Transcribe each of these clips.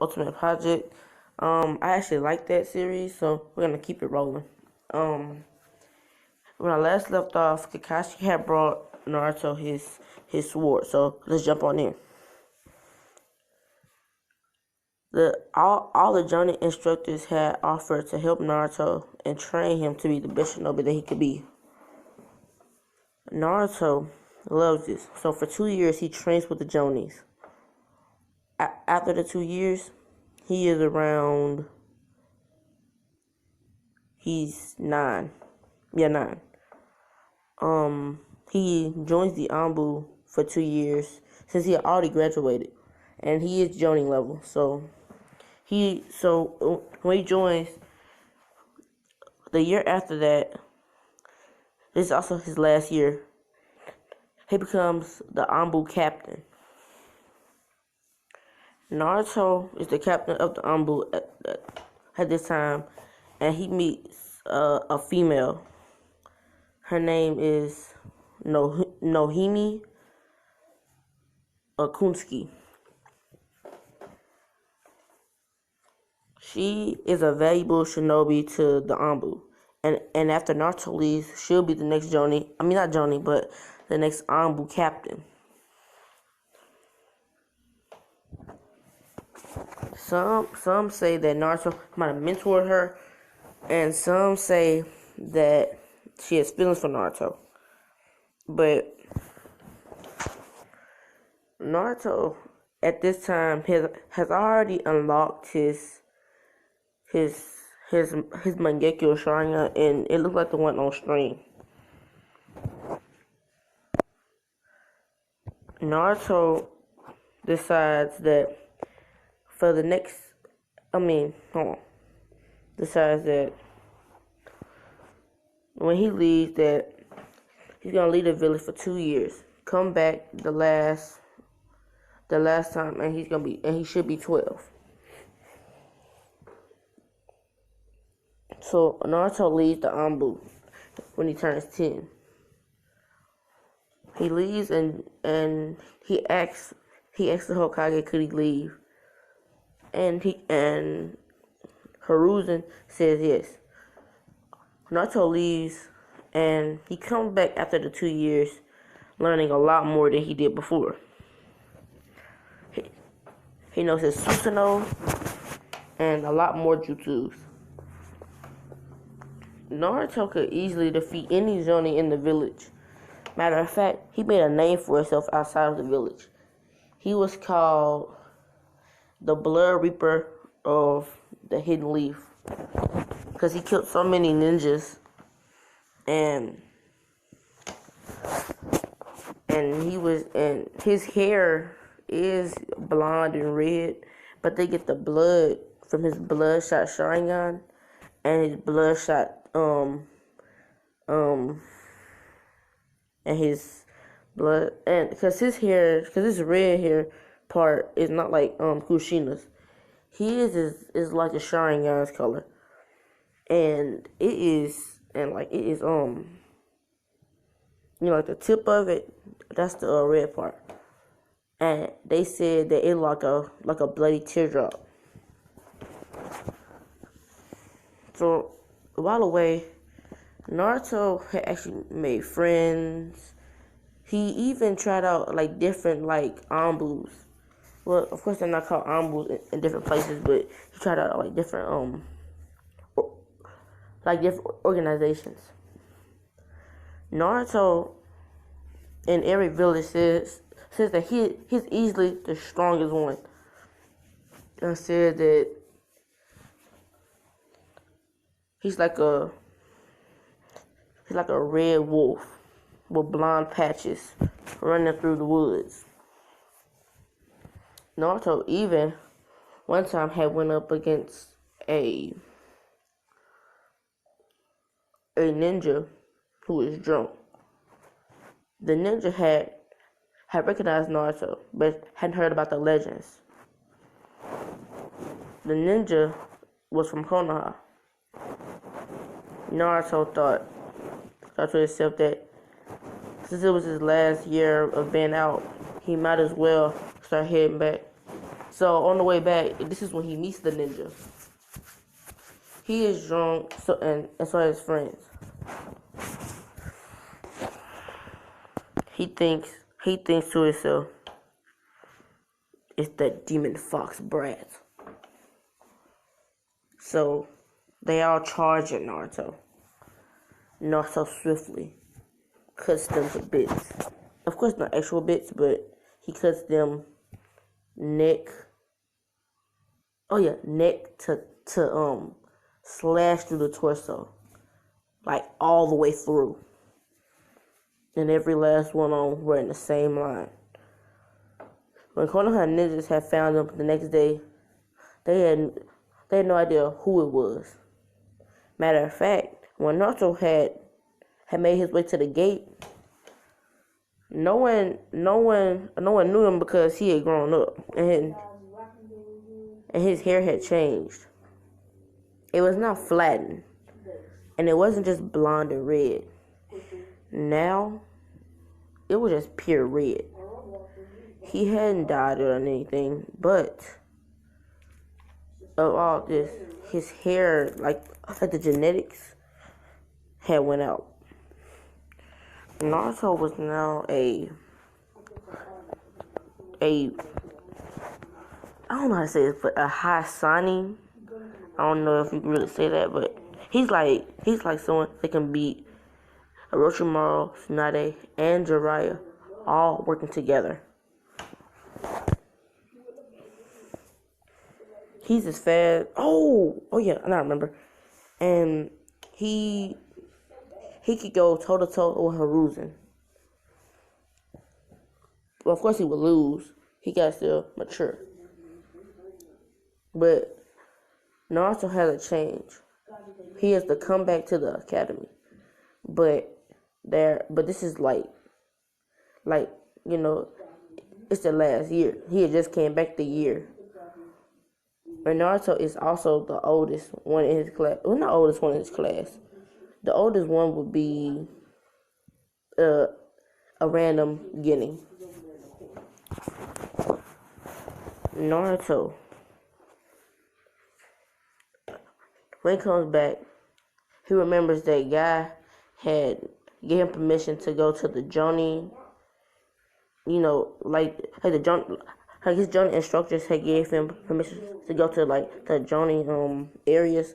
Ultimate Project. I actually like that series, so we're gonna keep it rolling. Um, when I last left off, Kakashi had brought Naruto his sword, so let's jump on in. All the Jonin instructors had offered to help Naruto and train him to be the best shinobi that he could be. Naruto loves this, so for 2 years he trains with the Jonis. After the 2 years, he is around. He's 9. Yeah, 9. He joins the Anbu for 2 years since he had already graduated, and he is Jonin level. So when he joins the year after that, this is also his last year. He becomes the Anbu captain. Naruto is the captain of the Anbu at this time, and he meets a female. Her name is Nohimi Akunsky. She is a valuable shinobi to the Anbu. And after Naruto leaves, she'll be the next Jonin. I mean, not Jonin, but the next Anbu captain. Some say that Naruto might have mentored her, and some say that she has feelings for Naruto. But Naruto at this time has already unlocked his Mangekyo Sharingan, and it looks like the one on stream. Naruto decides that for the next, decides that when he leaves that he's gonna leave the village for 2 years, come back the last time, and he should be 12. So Naruto leaves the Anbu when he turns 10. He leaves and he asks the Hokage could he leave, and Hiruzen says yes. Naruto leaves and he comes back after the 2 years, learning a lot more than he did before. He knows his Susanoo and a lot more jutsus. Naruto could easily defeat any Jonin in the village. Matter of fact, he made a name for himself outside of the village. He was called the Blood Reaper of the Hidden Leaf because he killed so many ninjas, and his hair is blonde and red, but they get the blood from his bloodshot Sharingan and his bloodshot and his blood, and because his red hair part is not like Kushina's. His is like the Sharingan's color, and it is like the tip of it, that's the red part, and they said that it like a bloody teardrop. So while away, Naruto had actually made friends. He even tried out like different Anbus. Well, of course they're not called Anbus in different places, but he tried out like different different organizations. Naruto in every village says that he's easily the strongest one. And said that he's like a red wolf with blonde patches running through the woods. Naruto even one time had went up against a ninja who was drunk. The ninja had recognized Naruto, but hadn't heard about the legends. The ninja was from Konoha. Naruto thought to himself that since it was his last year of being out, he might as well start heading back So on the way back, this is when he meets the ninja. He is drunk, and so are his friends. He thinks to himself, it's that demon fox brat. So they all charge at Naruto. Naruto swiftly cuts them to bits. Of course, not actual bits, but he cuts them neck to slash through the torso, like all the way through. And every last one of them were in the same line. When Konoha ninjas had found them the next day, they had no idea who it was. Matter of fact, when Naruto had made his way to the gate, no one knew him because he had grown up and his hair had changed. It was not flattened, and it wasn't just blonde and red. Now, it was just pure red. He hadn't dyed or anything, but of all this, his hair, like the genetics, had went out. Naruto was now I don't know how to say this, but a high Sani. I don't know if you can really say that, but he's like someone that can beat Orochimaru, Tsunade, and Jiraiya all working together. He's as fast. Oh yeah, I remember. And he could go toe to toe with Hiruzen. Well, of course he would lose. He got still mature. But Naruto has a change. He has to come back to the academy. But this is like it's the last year. He had just came back the year. And Naruto is also the oldest one in his class. Well, not oldest one in his class. The oldest one would be a random Guinea. Naruto, when he comes back, he remembers that guy had gave him permission to go to the Jonin. Like his Jonin instructors had gave him permission to go to like the Jonin areas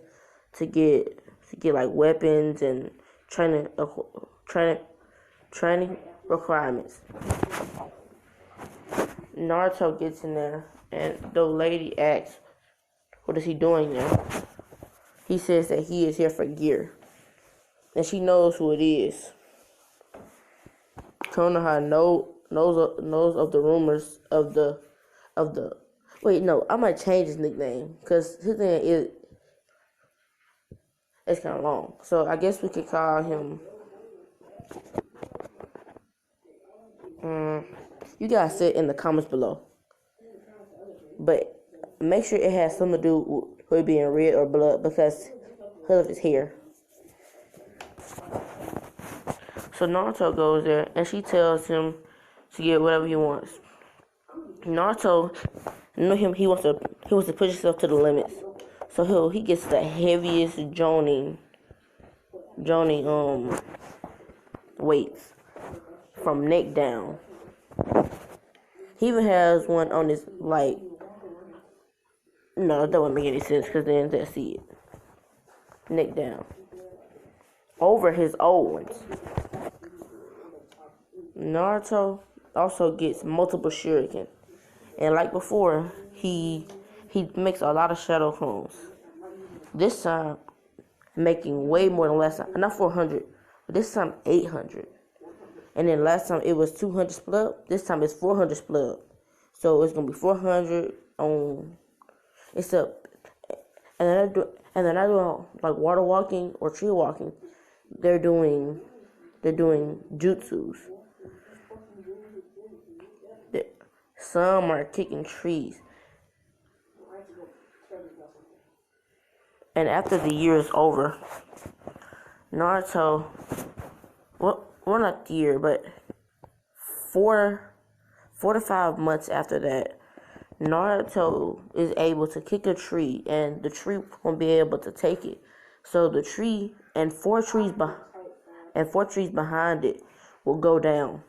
to get like weapons and training requirements. Naruto gets in there, and the lady asks, "What is he doing there?" He says that he is here for gear, and she knows who it is. Konoha knows of the rumors of the. Wait, no, I might change his nickname because his name it's kind of long, so I guess we could call him. You guys say it in the comments below, but make sure it has something to do with it being red or blood because of his hair. So Naruto goes there and she tells him to get whatever he wants. Naruto, he wants to push himself to the limits. So he gets the heaviest Jonin weights from neck down. He even has one on his no, that wouldn't make any sense because then they'll see it. Neck down. Over his old ones. Naruto also gets multiple shuriken. And like before, he makes a lot of shadow clones. This time, making way more than last time. Not 400, but this time 800. And then last time it was 200 split up. This time it's 400 split up. So it's gonna be 400 on. It's up, and then I do like water walking or tree walking. They're doing jutsus. Some are kicking trees. And after the year is over, Naruto, well not the year, but 4 to 5 months after that, Naruto is able to kick a tree, and the tree won't be able to take it. So the tree and four trees behind it will go down.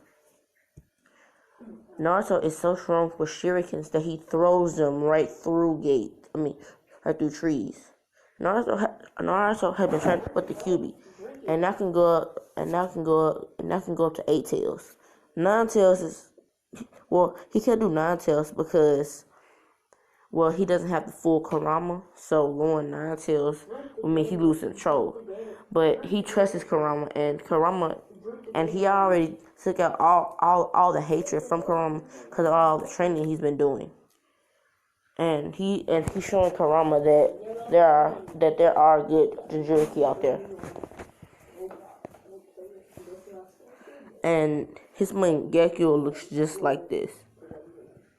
Naruto is so strong with shurikens that he throws them right through right through trees. Naruto has been training with the QB, and that can go up, and that can go up, and that can go up to 8 tails. 9 tails is, well, he can't do 9 tails because, well, he doesn't have the full Kurama, so lowering 9 tails will mean he loses control. But he trusts his Kurama, and he already took out all the hatred from Kurama because of all the training he's been doing. And he's showing Kurama that there are good Jinchuriki out there. And his Mangekyo looks just like this.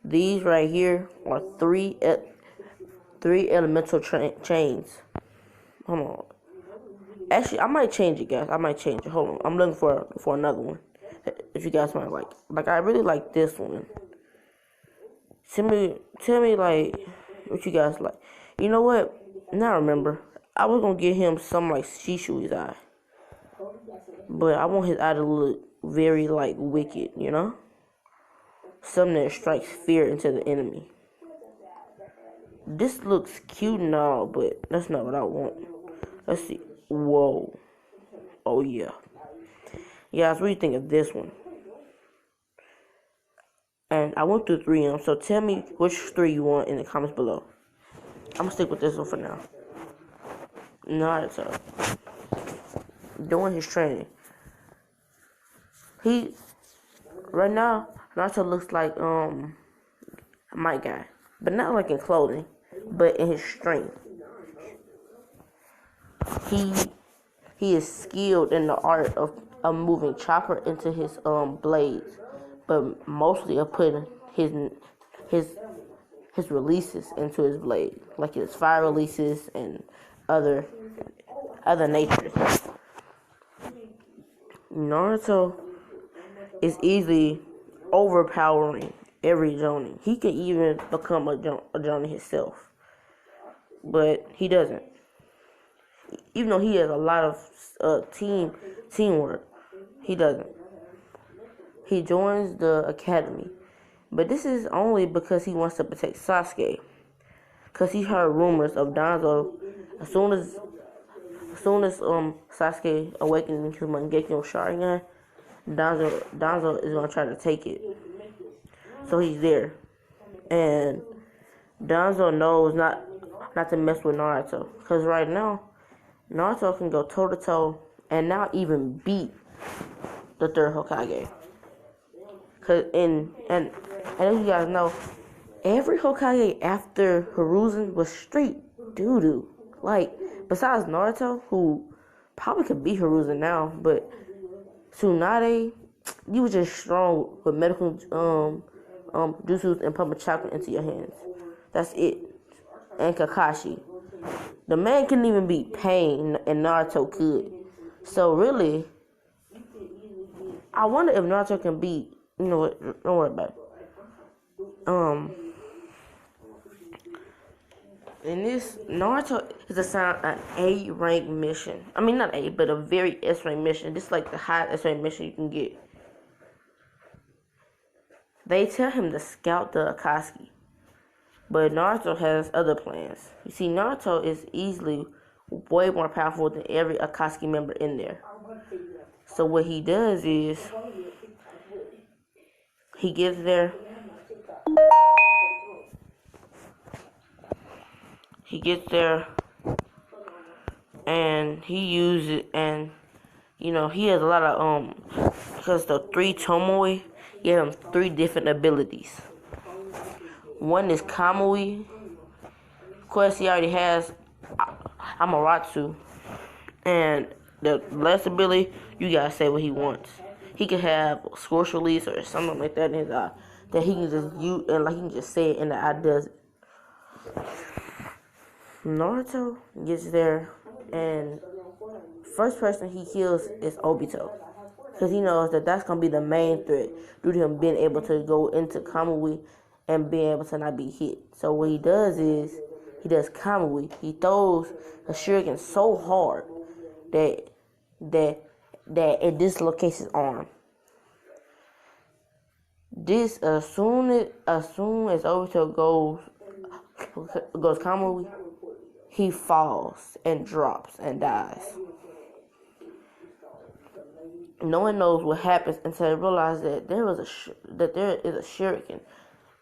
These right here are three elemental chains. Hold on. Actually, I might change it, guys. I might change it. Hold on. I'm looking for another one. If you guys might like. Like, I really like this one. Tell me, like, what you guys like. You know what? Now I remember. I was going to get him some, like, Shishui's eye. But I want his eye to look very, like, wicked, you know? Something that strikes fear into the enemy. This looks cute and all, but that's not what I want. Let's see. Whoa. Oh, yeah. Yeah, what do you think of this one? And I went through 3 of them, so tell me which 3 you want in the comments below. I'm going to stick with this one for now. Naruto. Doing his training. Right now, Naruto looks like, my guy. But not like in clothing, but in his strength. He is skilled in the art of moving chakra into his blades, but mostly of putting his releases into his blade, like his fire releases and other natures. Naruto is easily overpowering every Jonin. He can even become a Jonin himself, but he doesn't. Even though he has a lot of teamwork, he doesn't. He joins the academy, but this is only because he wants to protect Sasuke. Cause he heard rumors of Danzo. As soon as Sasuke awakened his Mangekyo Sharingan, Danzo is gonna try to take it. So he's there, and Danzo knows not to mess with Naruto. Cause right now, Naruto can go toe to toe and not even beat the 3rd Hokage. And as you guys know, every Hokage after Hiruzen was straight doo-doo. Like, besides Naruto, who probably could beat Hiruzen now, but Tsunade, you was just strong with medical jutsus and pumping chakra into your hands. That's it. And Kakashi. The man couldn't even beat Pain, and Naruto could. So really, I wonder if Naruto can beat. You know what? Don't worry about it. In this, Naruto is assigned an A rank mission. I mean, not A, but a very S rank mission. This is like the highest S rank mission you can get. They tell him to scout the Akatsuki, but Naruto has other plans. You see, Naruto is easily way more powerful than every Akatsuki member in there. So what he does is, he gets there, and he uses it, and you know, he has a lot of because the 3 Tomoe give him 3 different abilities. One is Kamui. Of course, he already has Amaterasu. And the last ability, you gotta say what he wants. He could have Scorch Release or something like that in his eye that he can just use, and like he can just say it and the eye does it. Naruto gets there, and first person he kills is Obito, because he knows that that's gonna be the main threat due to him being able to go into Kamui and being able to not be hit. So what he does is he does kamui. He throws a shuriken so hard that it dislocates his arm. This as soon as Obito goes kamui, he falls and drops and dies. No one knows what happens until they realize that there is a shuriken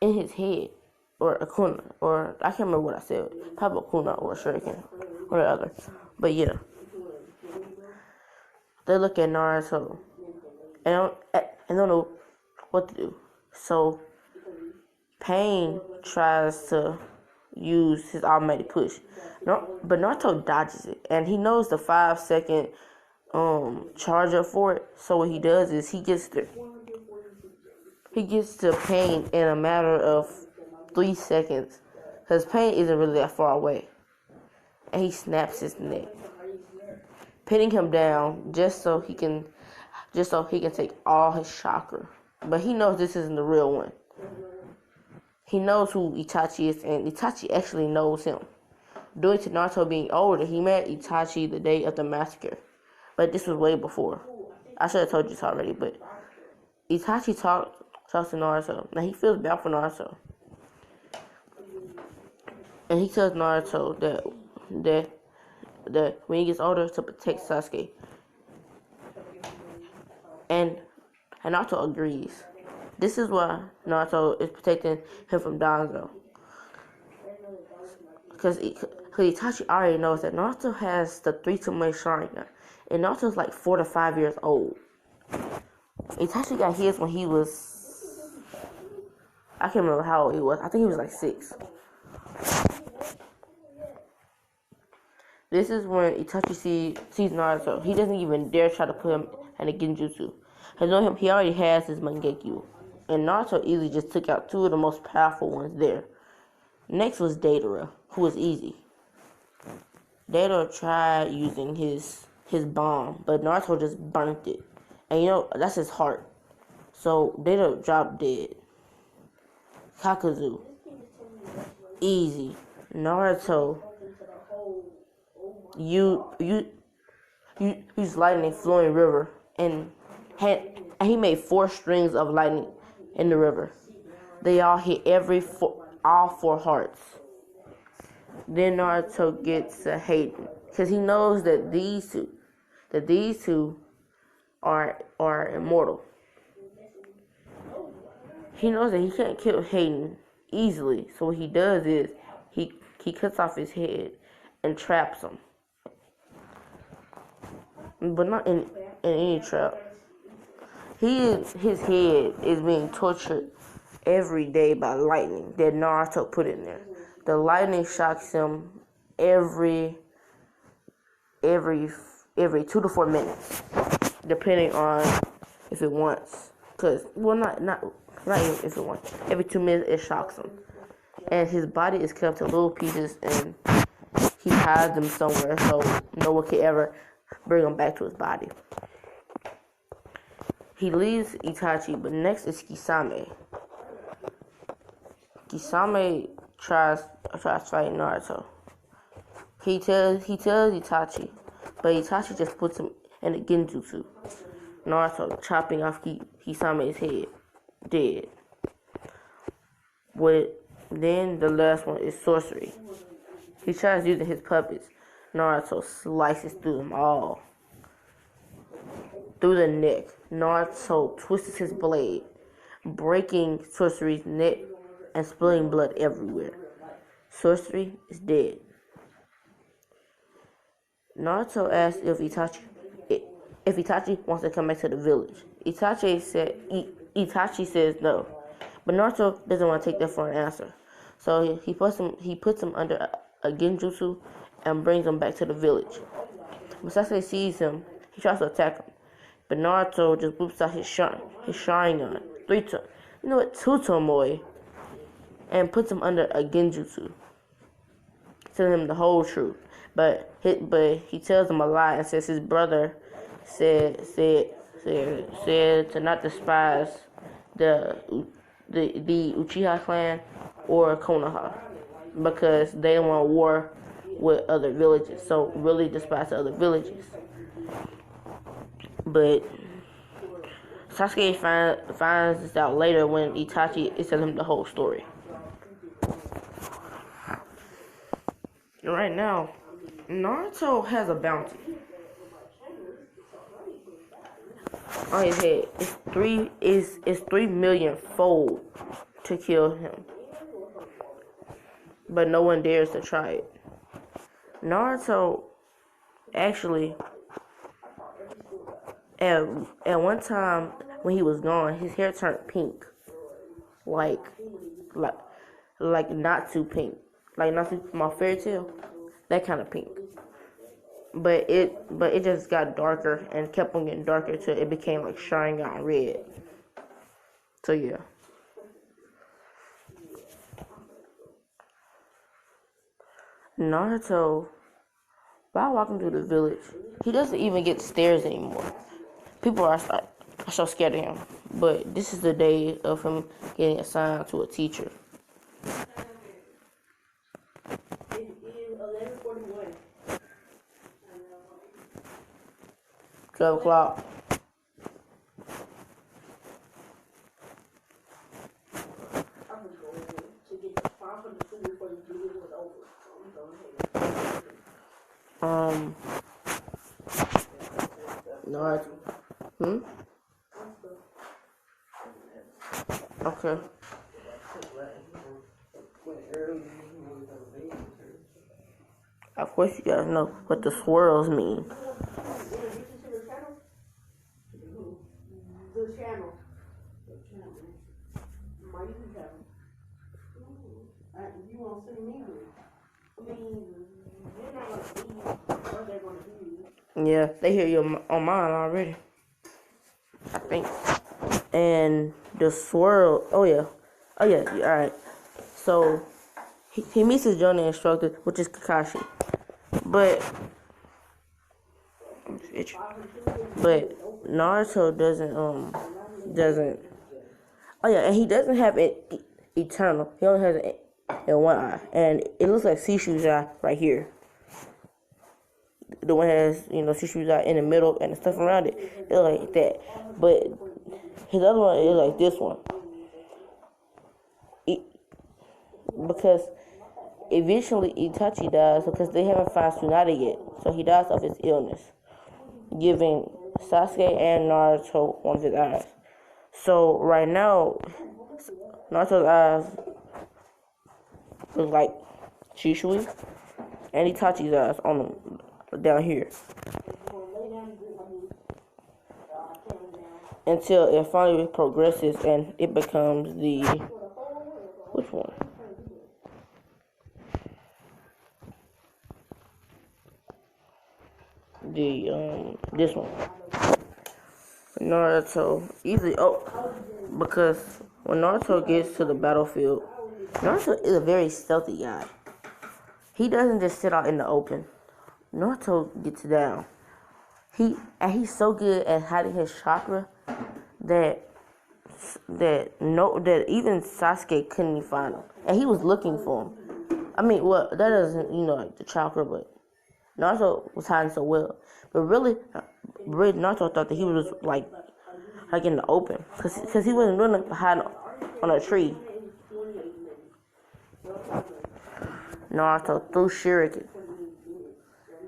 in his head, or a kuna, or I can't remember what I said, probably a kuna or a shuriken, or the other. But yeah, they look at Naruto and don't know what to do. So Pain tries to use his automatic push, but Naruto dodges it, and he knows the 5-second charge up for it. So what he does is he gets to Pain in a matter of 3 seconds, because Pain isn't really that far away, and he snaps his neck, pinning him down just so he can take all his chakra. But he knows this isn't the real one. He knows who Itachi is, and Itachi actually knows him. Due to Naruto being older, he met Itachi the day of the massacre. But this was way before. I should have told you this already, but Itachi talks to Naruto. Now he feels bad for Naruto. And he tells Naruto that when he gets older to protect Sasuke. And Naruto agrees. This is why Naruto is protecting him from Danzo. Because Itachi already knows that Naruto has the 3-to-1 Sharingan. And Naruto's like 4 to 5 years old. Itachi got his when he was... I can't remember how old he was. I think he was like 6. This is when Itachi sees Naruto. He doesn't even dare try to put him in a genjutsu. Because knowing him, he already has his Mangekyo. And Naruto easily just took out 2 of the most powerful ones there. Next was Deidara, who was easy. Deidara tried using his bomb, but Naruto just burnt it. And that's his heart. So Deidara dropped dead. Kakuzu, easy. Naruto, you use lightning flowing river, and he made 4 strings of lightning in the river. They all hit all 4 hearts. Then Naruto gets to Hayden, because he knows that these two are immortal. He knows that he can't kill Hayden easily, so what he does is he cuts off his head and traps him. But not in any trap. His head is being tortured every day by lightning that Naruto put in there. The lightning shocks him every 2 to 4 minutes, depending on if it wants. Not even if it wants. Every 2 minutes it shocks him, and his body is cut up to little pieces, and he hides them somewhere so no one can ever bring him back to his body. He leaves Itachi, but next is Kisame. Kisame tries fighting Naruto. He tells Itachi, but Itachi just puts him in a genjutsu. Naruto chopping off Kisame's head, dead. Then the last one is sorcery. He tries using his puppets. Naruto slices through them all. Through the neck, Naruto twists his blade, breaking Sorcery's neck and spilling blood everywhere. Sorcery is dead. Naruto asks if Itachi wants to come back to the village. Itachi says no, but Naruto doesn't want to take that for an answer. So he puts him under a genjutsu and brings him back to the village. When Sasuke sees him, he tries to attack him, but Naruto just whips out his Sharingan, 2 tomoe, and puts him under a genjutsu, telling him the whole truth. But he tells him a lie and says his brother said to not despise the the Uchiha clan or Konoha, because they don't want war with other villages. So really despise the other villages. But Sasuke finds this out later when Itachi is telling him the whole story. Right now, Naruto has a bounty on his head. It's 3 million fold to kill him, but no one dares to try it. Naruto actually, at one time when he was gone, his hair turned pink, like not too pink, like not too my fairy tale, that kind of pink. But it just got darker and kept on getting darker till it became like shining out red. So yeah. Naruto, while walking through the village, he doesn't even get stairs anymore. People are so scared of him. But this is the day of him getting assigned to a teacher. 12 o'clock. No, okay. Of course you guys know what the swirls mean. Yeah, they hear you on mine already, I think. And the swirl, oh yeah, alright. So, he meets his journey instructor, which is Kakashi. But Naruto doesn't, oh yeah, and he doesn't have it eternal. He only has it in one eye. And it looks like Shishu's eye right here. The one has, Shishu's eye in the middle and the stuff around it. It's like that. But his other one is like this one. Because eventually Itachi dies because they haven't found Tsunade yet. So he dies of his illness, giving Sasuke and Naruto one of his eyes. So right now, Naruto's eyes look like Shishui, and Itachi's eyes on them down here. Until it finally progresses and it becomes the, which one? This one. Naruto easily, because when Naruto gets to the battlefield, Naruto is a very stealthy guy. He doesn't just sit out in the open. Naruto gets down. He's so good at hiding his chakra that even Sasuke couldn't even find him, and he was looking for him. I mean, well, that doesn't like the chakra, but Naruto was hiding so well. But really Naruto thought that he was like in the open, cause he wasn't doing nothing hiding on a tree. Naruto threw Shuriken.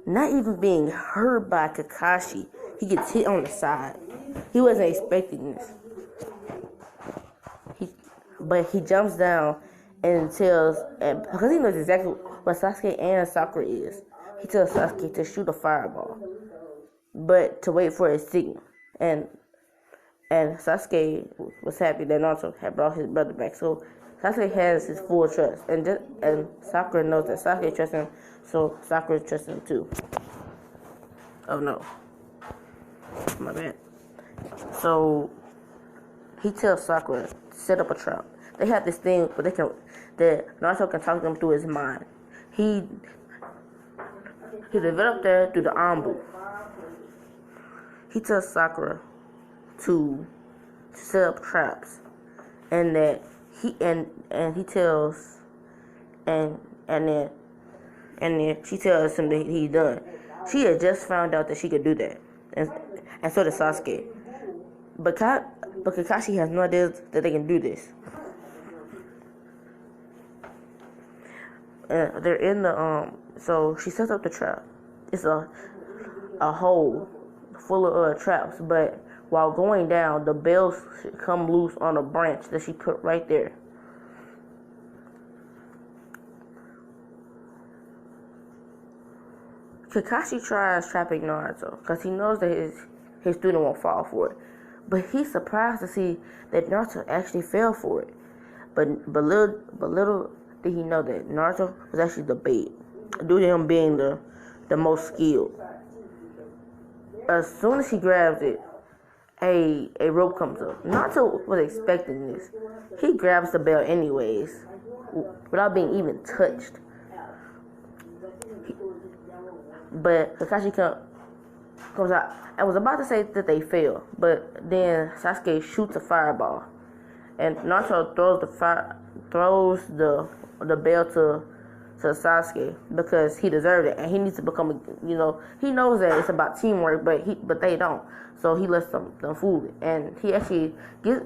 Not even being heard by Kakashi, he gets hit on the side. He wasn't expecting this. But he jumps down and tells, because he knows exactly what Sasuke and Sakura is, he tells Sasuke to shoot a fireball, but to wait for his signal. And Sasuke was happy that Naruto had brought his brother back. So Sasuke has his full trust, and Sakura knows that Sasuke trusts him, so Sakura trusts him too. Oh no, my bad. So he tells Sakura to set up a trap. They have this thing where that Naruto can talk to them through his mind. He developed that through the Anbu. He tells Sakura to set up traps, and that he tells and then she tells him that he's done. She had just found out that she could do that, and so does Sasuke. But Kakashi has no idea that they can do this. And they're in the so she sets up the trap. It's a hole full of traps, but while going down, the bells come loose on a branch that she put right there. Kakashi tries trapping Naruto because he knows that his student won't fall for it. But he's surprised to see that Naruto actually fell for it. But little did he know that Naruto was actually the bait, due to him being the most skilled. As soon as he grabs it, a rope comes up. Naruto was expecting this. He grabs the bell anyways, without being even touched. But Kakashi comes out. I was about to say that they fail, but then Sasuke shoots a fireball, and Naruto throws the bell to Sasuke because he deserved it, and he needs to become he knows that it's about teamwork, but they don't, so he lets them fool it, and he actually gets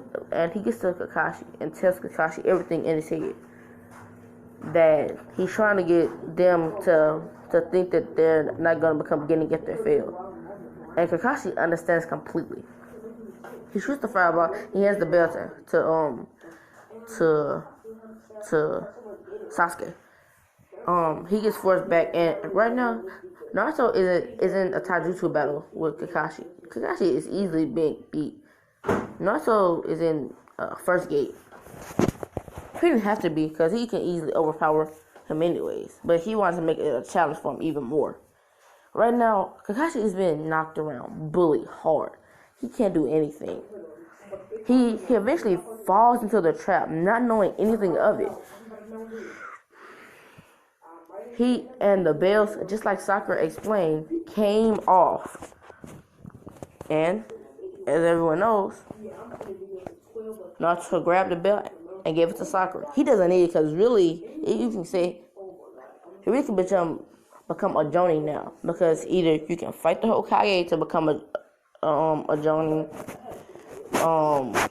to Kakashi and tells Kakashi everything in his head, that he's trying to get them to think that they're not going to become beginning if they fail. And Kakashi understands completely. He shoots the fireball. He hands the bell to Sasuke. He gets forced back, and right now Naruto is in a taijutsu battle with Kakashi. Kakashi is easily being beat. Naruto is in first gate. He didn't have to be, because he can easily overpower him anyways, but he wants to make it a challenge for him even more. Right now, Kakashi is being knocked around, bullied hard. He can't do anything. He eventually falls into the trap, not knowing anything of it. He and the bells, just like Sakura explained, came off. And, as everyone knows, Naruto grabbed the bell and gave it to Sakura. He doesn't need it because really, you can say, he really can become a Jonin now, because either you can fight the Hokage to become a Jonin,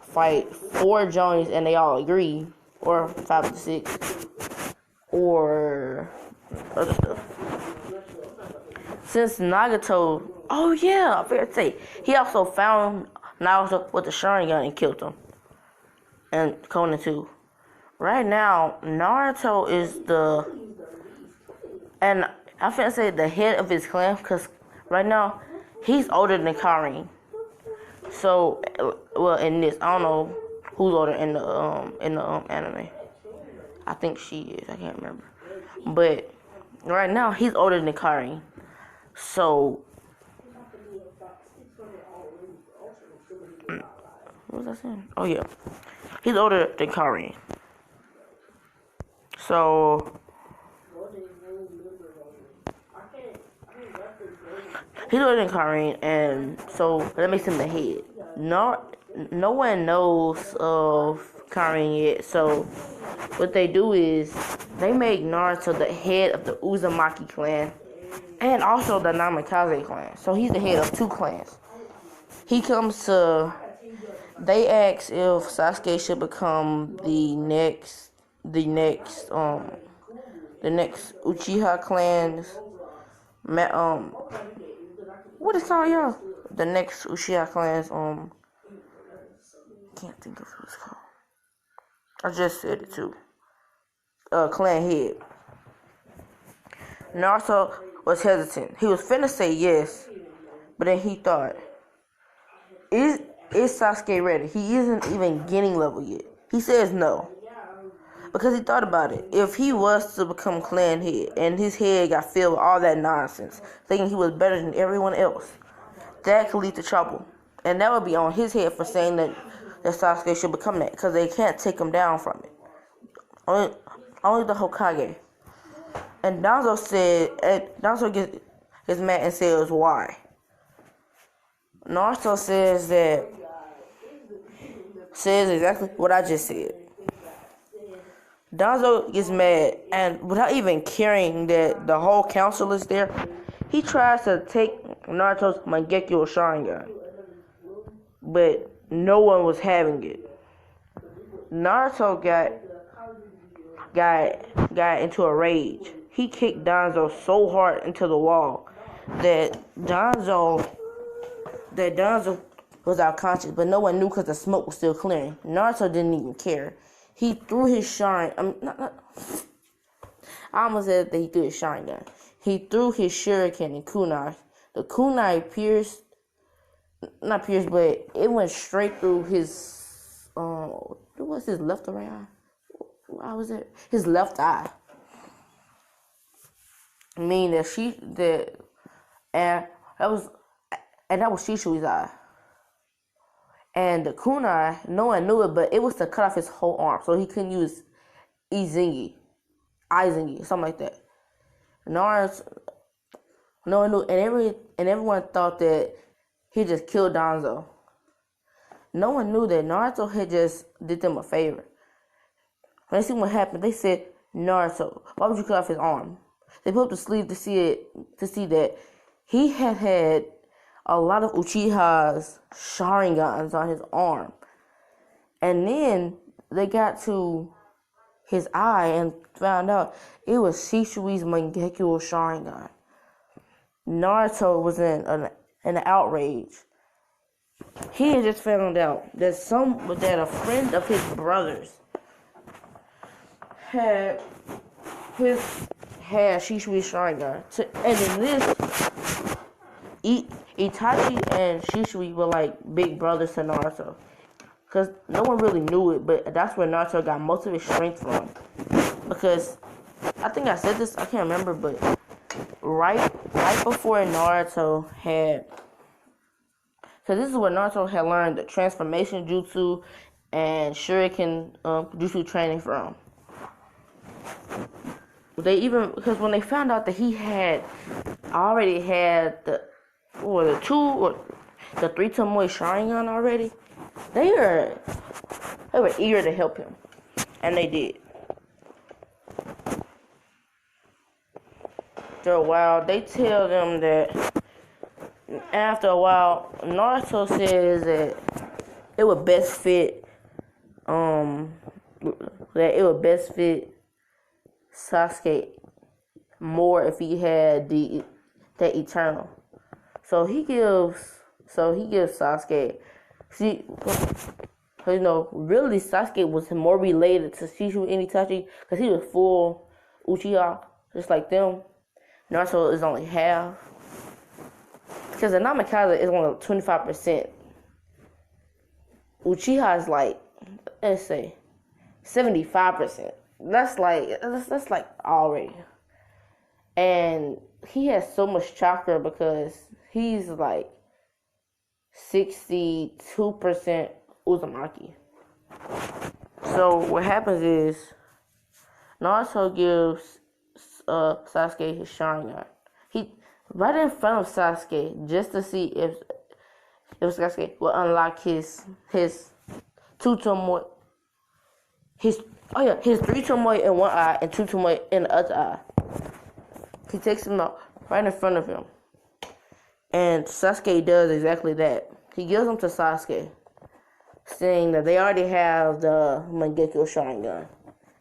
fight 4 Jonins and they all agree, or 5 to 6, or other stuff. Since Nagato, oh yeah, I forgot to say, he also found Naruto with the Sharingan and killed him, and Conan too. Right now, Naruto is and I'm finna say the head of his clan, because right now, he's older than Karin. So, well, in this, I don't know who's older in the anime. I think she is, I can't remember. But, right now, he's older than Karin. So, what was I saying? Oh, yeah. He's older than Karin. So, he's older than Karin, and so that makes him the head. No one knows of Karin yet, so what they do is they make Naruto the head of the Uzumaki clan and also the Namikaze clan. So he's the head of 2 clans. They ask if Sasuke should become the next Uchiha clans. What is called, y'all? The next Uchiha clans, can't think of what it's called. I just said it too. Clan head. Naruto was hesitant. He was finna say yes, but then he thought, is Sasuke ready? He isn't even getting level yet. He says no, because he thought about it. If he was to become clan head, and his head got filled with all that nonsense, thinking he was better than everyone else, that could lead to trouble. And that would be on his head for saying that Sasuke should become that, because they can't take him down from it. Only the Hokage. And Naruto gets mad and says why. Naruto says that says exactly what I just said. Danzo gets mad, and without even caring that the whole council is there, he tries to take Naruto's Mangekyo Sharingan, but no one was having it. Naruto got into a rage. He kicked Danzo so hard into the wall that Danzo was unconscious, but no one knew because the smoke was still clearing. Naruto didn't even care. He threw his Sharingan. I almost said that he threw his Sharingan. He threw his Shuriken and kunai. The kunai not pierced, but it went straight through his what was his left or right eye? How was it? His left eye. I mean that that was Shishui's eye. And the kunai, no one knew it, but it was to cut off his whole arm, so he couldn't use Izingi, something like that. Naruto, no one knew, and everyone thought that he just killed Danzo. No one knew that Naruto had just did them a favor. When they see what happened, they said, Naruto, why would you cut off his arm? They put up the sleeve to see that he had a lot of Uchiha's Sharingans on his arm. And then they got to his eye and found out it was Shishui's Mangekyo Sharingan. Naruto was in an outrage. He had just found out that a friend of his brother's had Shishui's Sharingan. And in this, Itachi and Shishui were like big brothers to Naruto. Because no one really knew it, but that's where Naruto got most of his strength from. Because, I think I said this, I can't remember, but right before Naruto had... Because this is where Naruto had learned the transformation jutsu and shuriken jutsu training from. Because when they found out that he already had the 2 or the 3 Tomoe Sharingan already, they were eager to help him, and they did. After a while, they tell them that after a while, Naruto says that it would best fit Sasuke more if he had the Eternal. So he gives Sasuke. See, really Sasuke was more related to Shishu and Itachi because he was full Uchiha, just like them. Naruto is only half. Because the Namikaze is only 25%. Uchiha is like, let's say, 75%. That's like already. And he has so much chakra because he's like 62% Uzumaki. So what happens is Naruto gives Sasuke his Sharingan. He right in front of Sasuke just to see if Sasuke will unlock his 2 Tomoe, his 3 Tomoe in one eye and 2 Tomoe in the other eye. He takes him out right in front of him. And Sasuke does exactly that. He gives them to Sasuke, saying that they already have the Mangekyo Sharingan.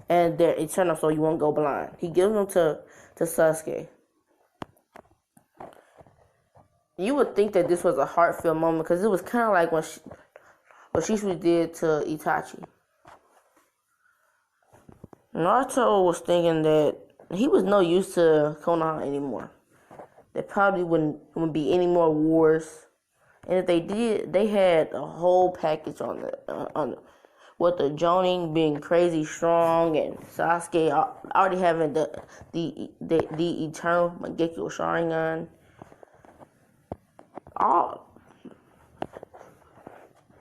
And they're eternal, so you won't go blind. He gives them to Sasuke. You would think that this was a heartfelt moment, because it was kind of like what Shisui did to Itachi. Naruto was thinking that he was no use to Konoha anymore. There probably wouldn't be any more wars, and if they did, they had a whole package on with the Jonin being crazy strong and Sasuke already having the eternal Mangekyo Sharingan.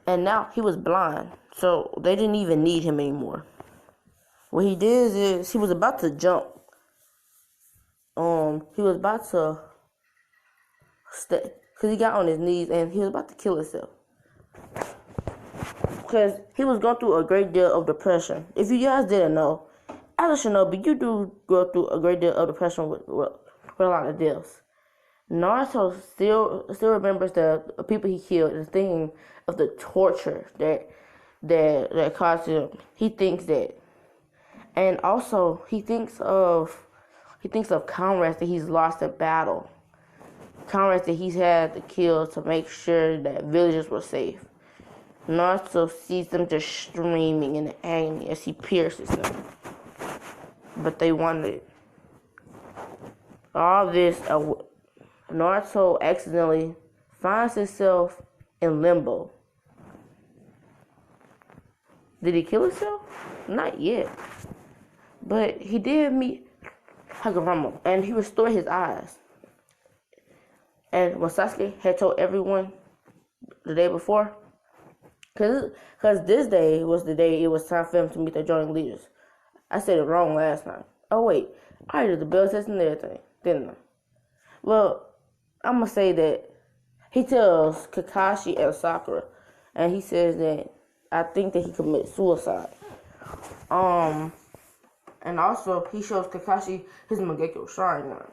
And now he was blind, so they didn't even need him anymore. What he did is he was about to jump. He was about to stay, because he got on his knees and he was about to kill himself. because he was going through a great deal of depression. If you guys didn't know, as a shinobi, you do go through a great deal of depression with a lot of deaths. Naruto still remembers the people he killed and thinking of the torture that caused him. He thinks that, and also he thinks of comrades that he's lost in battle, comrades that he's had to kill to make sure that villagers were safe. Naruto sees them just screaming in agony as he pierces them, but they wanted it. All this, Naruto accidentally finds himself in limbo. Did he kill himself? Not yet. But he did meet Hagoromo, and he restored his eyes. And when Sasuke had told everyone the day before, because this day was the day it was time for him to meet the joining leaders. I said it wrong last time. Oh wait, I did the bell test and everything, didn't I? Well, I'm going to say that he tells Kakashi and Sakura, and he says that I think that he committed suicide. And also he shows Kakashi his Mangekyo Sharingan.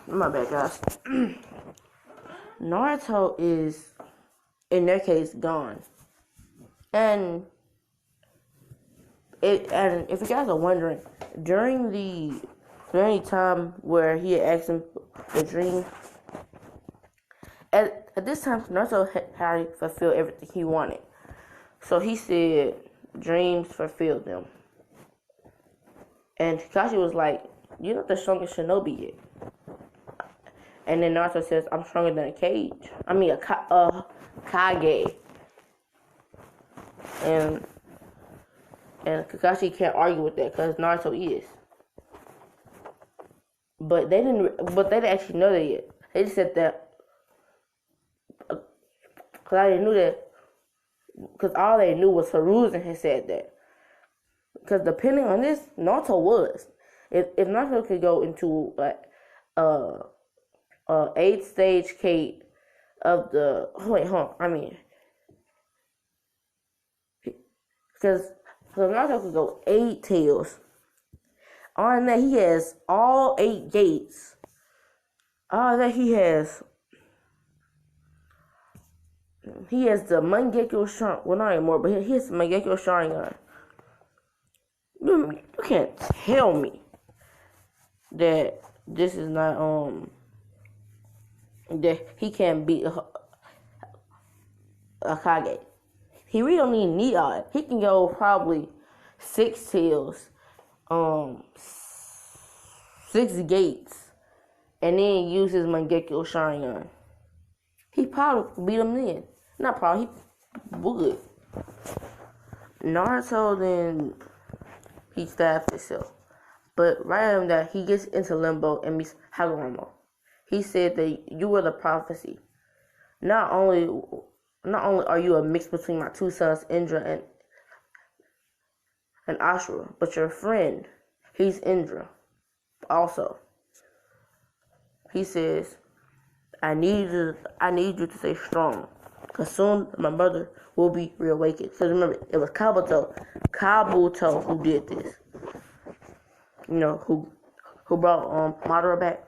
My bad, guys. Naruto is, in their case, gone. And if you guys are wondering, during the time where he had asked him the dream, at this time Naruto had fulfilled everything he wanted. So he said, dreams fulfilled them. And Kakashi was like, "You're not the strongest shinobi yet." And then Naruto says, "I'm stronger than a Kage." And Kakashi can't argue with that because Naruto is. But they didn't actually know that yet. They just said that because I didn't know that. Because all they knew was Hiruzen had said that. Because depending on this, Naruto was. If Naruto could go into like 8-stage Kate of the because Naruto could go 8 tails. On that he has all 8 gates. That he has the Mangekyo Sharingan. Well, not anymore, but he has the Mangekyo Sharingan. You can't tell me that this is not that he can't beat a Kage. He really don't need all that. He can go probably 6 tails, 6 gates, and then use his Mangekyo Sharingan. He probably beat him then. Not probably, he would. Naruto then he stabbed himself. But right after that, he gets into limbo and meets Hagoromo. He said that you were the prophecy. Not only are you a mix between my 2 sons, Indra and Ashura, but your friend, he's Indra. Also, he says, I need you to stay strong, because soon my mother will be reawakened. Because remember, it was Kabuto who did this. You know, who brought Madara back.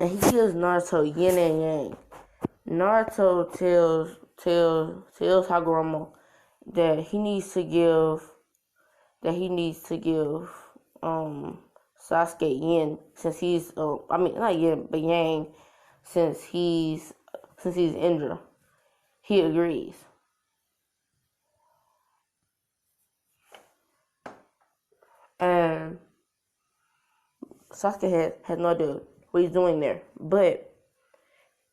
And he gives Naruto yin and yang. Naruto tells Hagoromo that he needs to give Sasuke yin, since he's not yin but yang, since he's Indra. He agrees. And Sasuke has no idea what he's doing there, but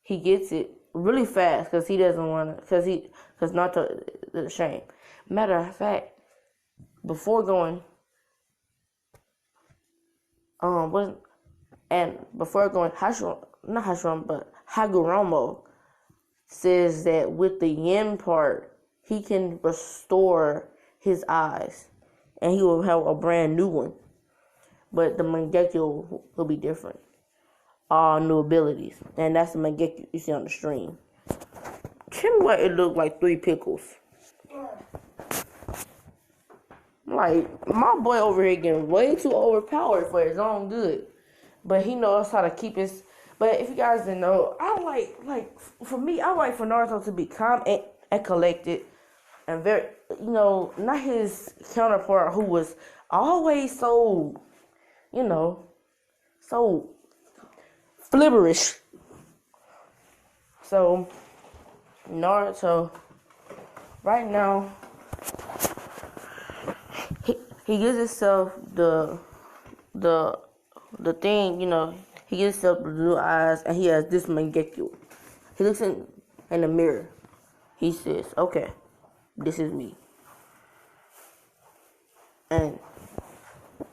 he gets it really fast because he doesn't want to, because Naruto is ashamed. Matter of fact, before going, Hagoromo says that with the yin part, he can restore his eyes, and he will have a brand new one. but the Mangekyo will be different. All new abilities, and that's the Mangekyo you see on the stream. Tell me what it looked like. 3 pickles. Like, my boy over here getting way too overpowered for his own good. But he knows how to keep his... But if you guys didn't know, I for Naruto to be calm and collected. And very, not his counterpart who was always so, so flibberish. So, Naruto, right now, he gives himself the thing, he gives himself the blue eyes, and he has this Mangekyo. He looks in the mirror. He says, okay, this is me. And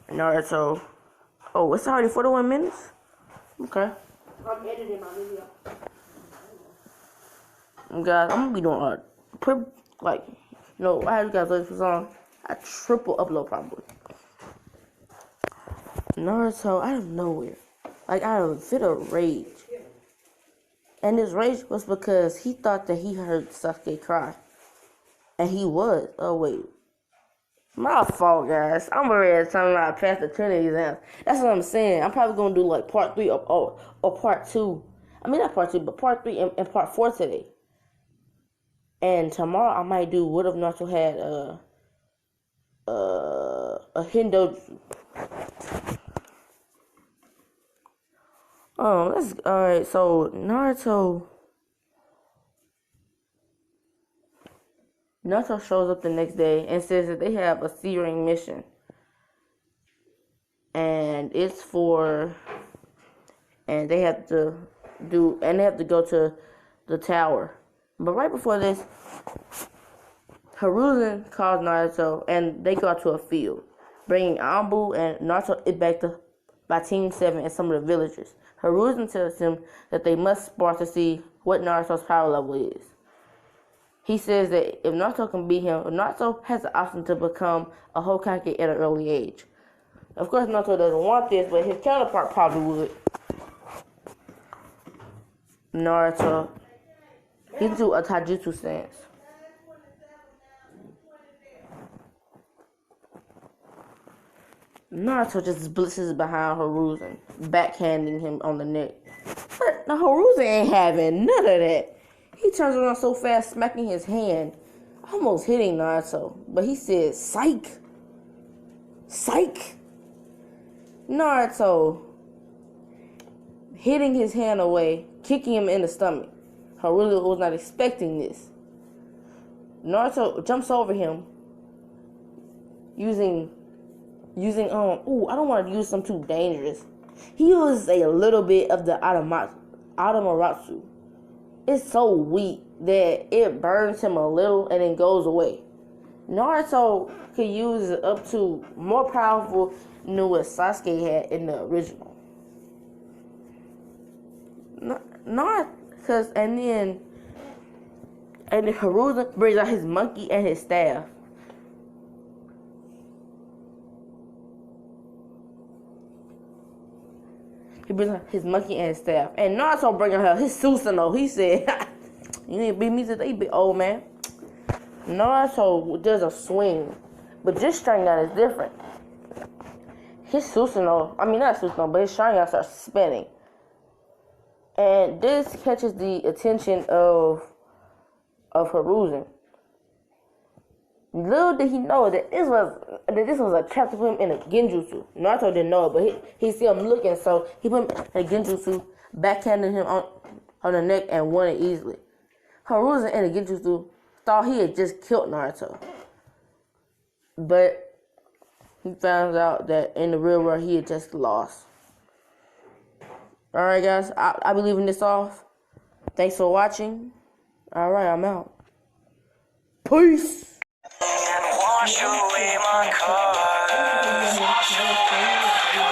Naruto, oh, it's already 41 minutes? Okay. I'm editing my video. Guys, I'm gonna be doing I had you guys wait for song. I triple upload probably. Naruto, out of nowhere, out of a fit of rage. And this rage was because he thought that he heard Sasuke cry. And he was. Oh, wait. My fault, guys. I'm already talking about past the Trinity exams. That's what I'm saying. I'm probably going to do part 3 or part 2. I mean, not part 2, but part 3 and part 4 today. And tomorrow I might do what if Naruto had a Hindoju. Alright, so Naruto shows up the next day and says that they have a C-ring mission. And it's and they have to go to the tower. But right before this, Hiruzen calls Naruto and they go out to a field, bringing Anbu and Naruto back by Team 7 and some of the villagers. Hiruzen tells him that they must spar to see what Naruto's power level is. He says that if Naruto can beat him, Naruto has the option to become a Hokage at an early age. Of course, Naruto doesn't want this, but his counterpart probably would. Naruto, he do a taijutsu stance. Naruto just blitzes behind Hiruzen, backhanding him on the neck. But now Hiruzen ain't having none of that. He turns around so fast, smacking his hand, almost hitting Naruto. But he says, "Psych! Psych!" Naruto hitting his hand away, kicking him in the stomach. Hiruzen was not expecting this. Naruto jumps over him, using I don't want to use something too dangerous. He uses a little bit of the Adamatsu. It's so weak that it burns him a little and then goes away. Naruto could use it up to more powerful than what Sasuke had in the original. And then Hiruzen brings out his monkey and his staff. He brings out his monkey and his staff. And Naruto bringing out his Susanoo. He said, "You need to beat me today, big old man." Naruto does a swing, but this Sharingan is different. His Susanoo, not Susanoo, but his Sharingan starts spinning. And this catches the attention of Hiruzen. Little did he know that this was a trap to put him in a genjutsu. Naruto didn't know it, but he see him looking, so he put him in a genjutsu, backhanded him on the neck, and won it easily. Hiruzen in a genjutsu thought he had just killed Naruto, but he found out that in the real world he had just lost. Alright guys, I'll be leaving this off. Thanks for watching. Alright, I'm out. Peace! And wash away my cars. Wash away my cars.